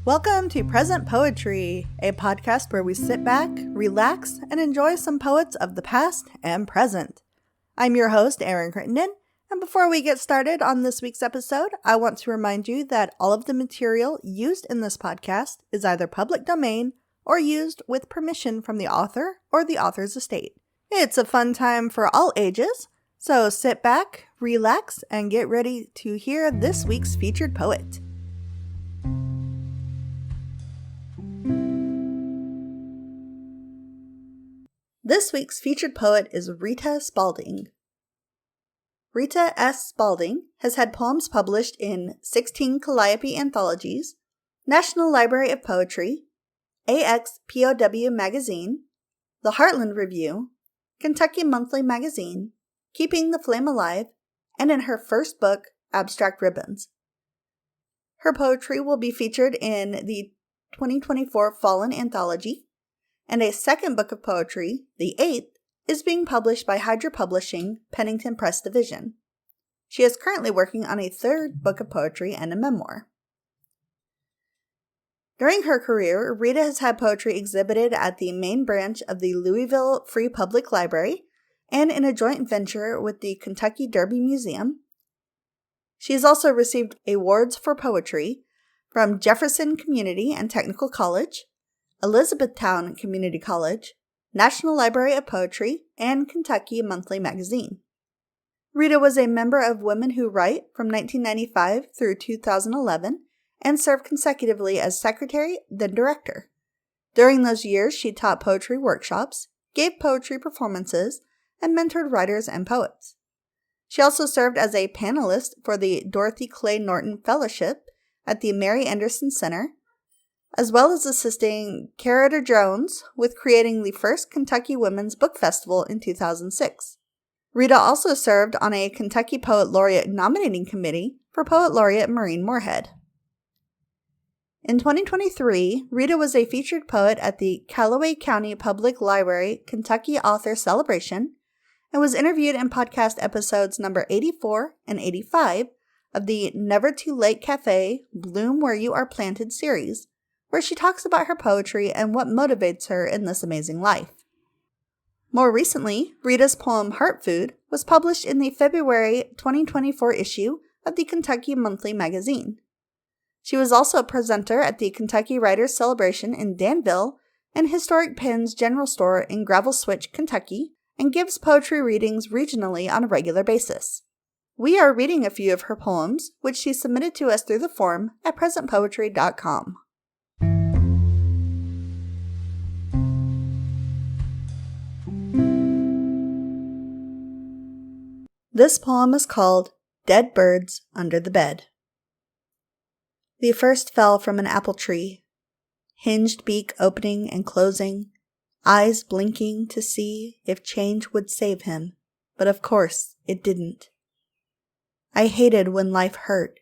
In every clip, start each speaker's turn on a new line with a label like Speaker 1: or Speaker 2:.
Speaker 1: Welcome to Present Poetry, a podcast where we sit back, relax, and enjoy some poets of the past and present. I'm your host, Erin Crittenden, and before we get started on this week's episode, I want to remind you that all of the material used in this podcast is either public domain or used with permission from the author or the author's estate. It's a fun time for all ages, so sit back, relax, and get ready to hear this week's featured poet. This week's featured poet is Rita Spalding. Rita S. Spalding has had poems published in 16 Calliope anthologies, National Library of Poetry, AX-POW Magazine, the Heartland Review, Kentucky Monthly Magazine, Keeping the Flame Alive, and in her first book, Abstract Ribbons. Her poetry will be featured in the 2024 Fallen Anthology, and a second book of poetry, the 8th, is being published by Hydra Publishing, Pennington Press Division. She is currently working on a third book of poetry and a memoir. During her career, Rita has had poetry exhibited at the main branch of the Louisville Free Public Library and in a joint venture with the Kentucky Derby Museum. She has also received awards for poetry from Jefferson Community and Technical College, Elizabethtown Community College, National Library of Poetry, and Kentucky Monthly Magazine. Rita was a member of Women Who Write from 1995 through 2011 and served consecutively as secretary, then director. During those years, she taught poetry workshops, gave poetry performances, and mentored writers and poets. She also served as a panelist for the Dorothy Clay Norton Fellowship at the Mary Anderson Center, as well as assisting Carridder Jones with creating the first Kentucky Women's Book Festival in 2006. Rita also served on a Kentucky Poet Laureate nominating committee for Poet Laureate Maureen Morehead. In 2023, Rita was a featured poet at the Calliope County Public Library Kentucky Author Celebration and was interviewed in podcast episodes number 84 and 85 of the Never Too Late Cafe Bloom Where You Are Planted series, where she talks about her poetry and what motivates her in this amazing life. More recently, Rita's poem Heart Food was published in the February 2024 issue of the Kentucky Monthly Magazine. She was also a presenter at the Kentucky Writers Celebration in Danville and Historic Penn's General Store in Gravel Switch, Kentucky, and gives poetry readings regionally on a regular basis. We are reading a few of her poems, which she submitted to us through the form at presentpoetry.com. This poem is called Dead Birds Under the Bed. The first fell from an apple tree, hinged beak opening and closing, eyes blinking to see if change would save him, but of course it didn't. I hated when life hurt,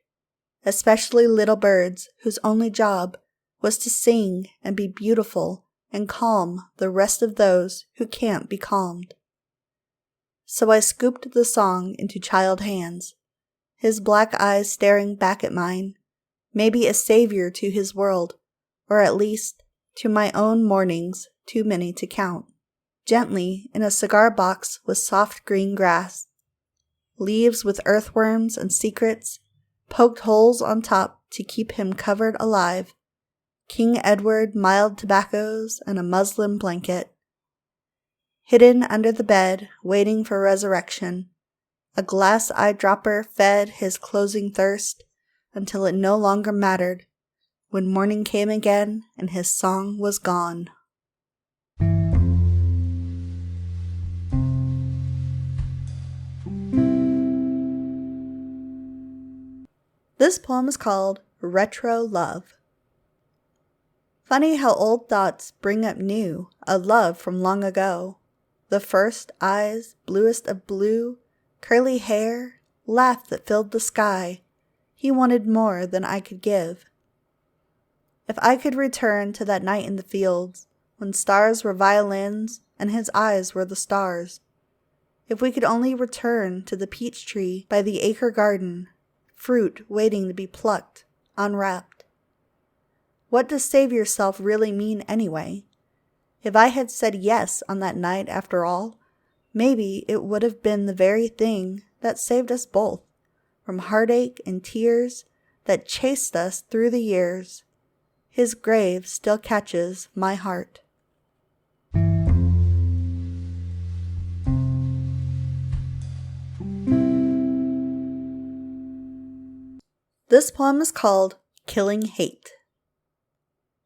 Speaker 1: especially little birds whose only job was to sing and be beautiful and calm the rest of those who can't be calmed. So I scooped the song into child hands, his black eyes staring back at mine, maybe a savior to his world, or at least to my own mornings too many to count. Gently in a cigar box with soft green grass, leaves with earthworms and secrets, poked holes on top to keep him covered alive, King Edward mild tobaccos and a muslin blanket. Hidden under the bed, waiting for resurrection, a glass eyedropper fed his closing thirst until it no longer mattered, when morning came again and his song was gone. This poem is called Retro Love. Funny how old thoughts bring up new, a love from long ago. The first eyes, bluest of blue, curly hair, laugh that filled the sky. He wanted more than I could give. If I could return to that night in the fields, when stars were violins and his eyes were the stars. If we could only return to the peach tree by the acre garden, fruit waiting to be plucked, unwrapped. What does save yourself really mean anyway? If I had said yes on that night after all, maybe it would have been the very thing that saved us both from heartache and tears that chased us through the years. His grave still catches my heart. This poem is called Killing Hate.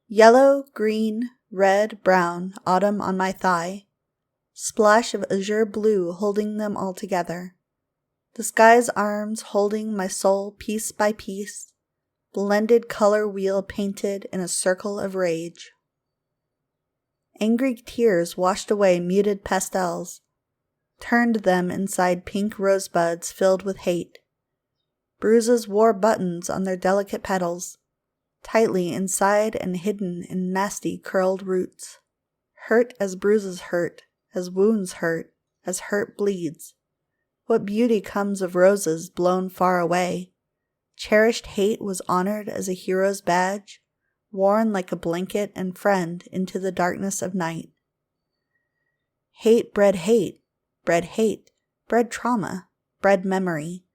Speaker 1: Yellow, green, red, brown, autumn on my thigh, splash of azure blue holding them all together. The sky's arms holding my soul piece by piece, blended color wheel painted in a circle of rage. Angry tears washed away muted pastels, turned them inside pink rosebuds filled with hate. Bruises wore buttons on their delicate petals, tightly inside and hidden in nasty curled roots. Hurt as bruises hurt, as wounds hurt, as hurt bleeds. What beauty comes of roses blown far away? Cherished hate was honored as a hero's badge, worn like a blanket and friend into the darkness of night. Hate, bred trauma, bred memory.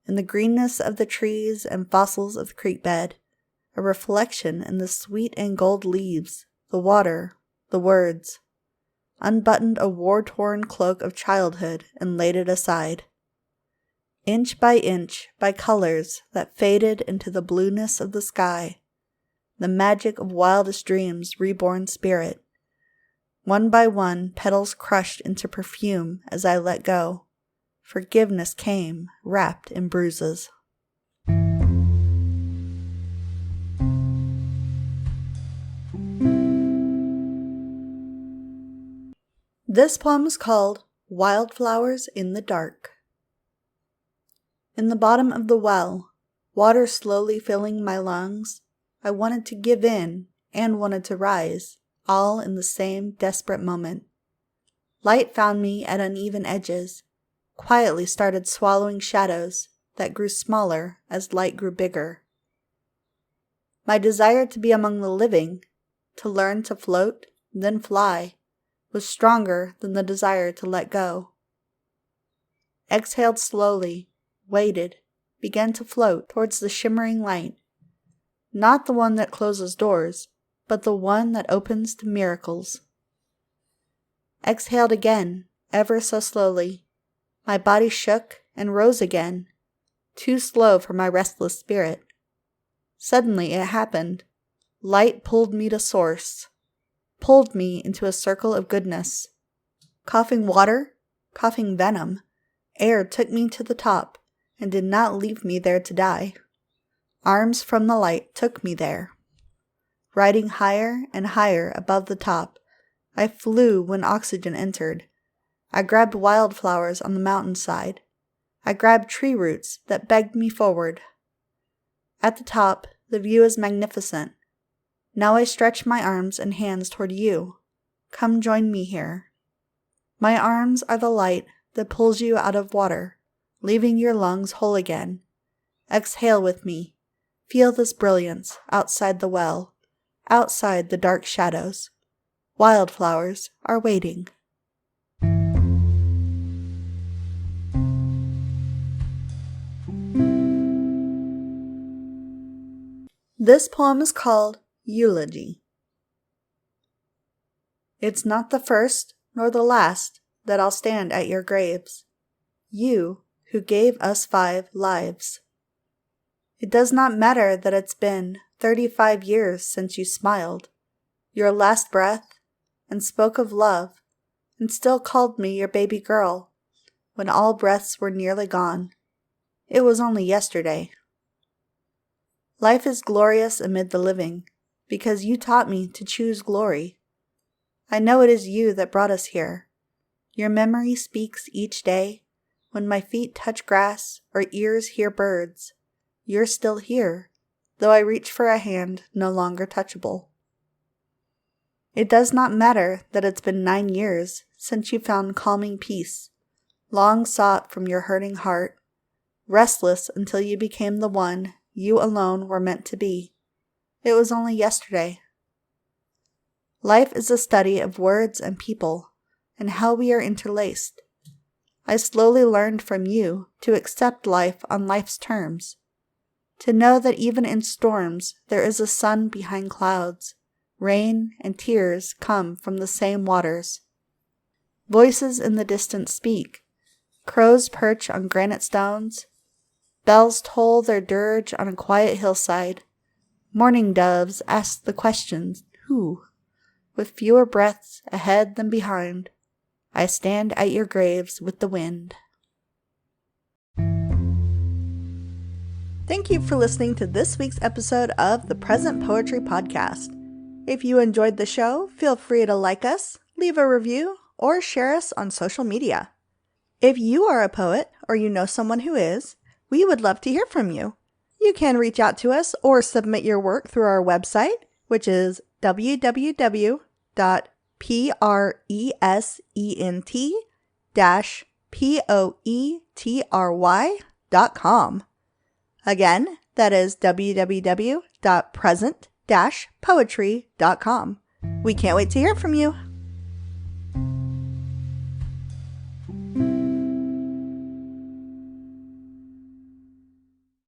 Speaker 1: In the greenness of the trees and fossils of the creek bed, a reflection in the sweet and gold leaves, the water, the words. Unbuttoned a war-torn cloak of childhood and laid it aside. Inch, by colors that faded into the blueness of the sky, the magic of wildest dreams' reborn spirit. One by one, petals crushed into perfume as I let go. Forgiveness came, wrapped in bruises. This poem is called Wildflowers in the Dark. In the bottom of the well, water slowly filling my lungs, I wanted to give in and wanted to rise, all in the same desperate moment. Light found me at uneven edges, quietly started swallowing shadows that grew smaller as light grew bigger. My desire to be among the living, to learn to float, then fly, was stronger than the desire to let go. Exhaled slowly, waited, began to float towards the shimmering light, not the one that closes doors, but the one that opens to miracles. Exhaled again, ever so slowly. My body shook and rose again, too slow for my restless spirit. Suddenly it happened. Light pulled me to source, pulled me into a circle of goodness. Coughing water, coughing venom, air took me to the top and did not leave me there to die. Arms from the light took me there. Riding higher and higher above the top, I flew when oxygen entered. I grabbed wildflowers on the mountainside. I grabbed tree roots that begged me forward. At the top, the view is magnificent. Now I stretch my arms and hands toward you. Come join me here. My arms are the light that pulls you out of water, leaving your lungs whole again. Exhale with me. Feel this brilliance outside the well, outside the dark shadows. Wildflowers are waiting. This poem is called Eulogy. It's not the first nor the last that I'll stand at your graves, you who gave us 5 lives. It does not matter that it's been 35 years since you smiled, your last breath, and spoke of love, and still called me your baby girl, when all breaths were nearly gone. It was only yesterday. Life is glorious amid the living, because you taught me to choose glory. I know it is you that brought us here. Your memory speaks each day, when my feet touch grass or ears hear birds. You're still here, though I reach for a hand no longer touchable. It does not matter that it's been 9 years since you found calming peace, long sought from your hurting heart, restless until you became the one you alone were meant to be. It was only yesterday. Life is a study of words and people, and how we are interlaced. I slowly learned from you to accept life on life's terms, to know that even in storms there is a sun behind clouds. Rain and tears come from the same waters. Voices in the distance speak. Crows perch on granite stones. Bells toll their dirge on a quiet hillside. Mourning doves ask the questions, who? With fewer breaths ahead than behind, I stand at your graves with the wind. Thank you for listening to this week's episode of the Present Poetry Podcast. If you enjoyed the show, feel free to like us, leave a review, or share us on social media. If you are a poet or you know someone who is, we would love to hear from you. You can reach out to us or submit your work through our website, which is www.present-poetry.com. Again, that is www.present-poetry.com. We can't wait to hear from you.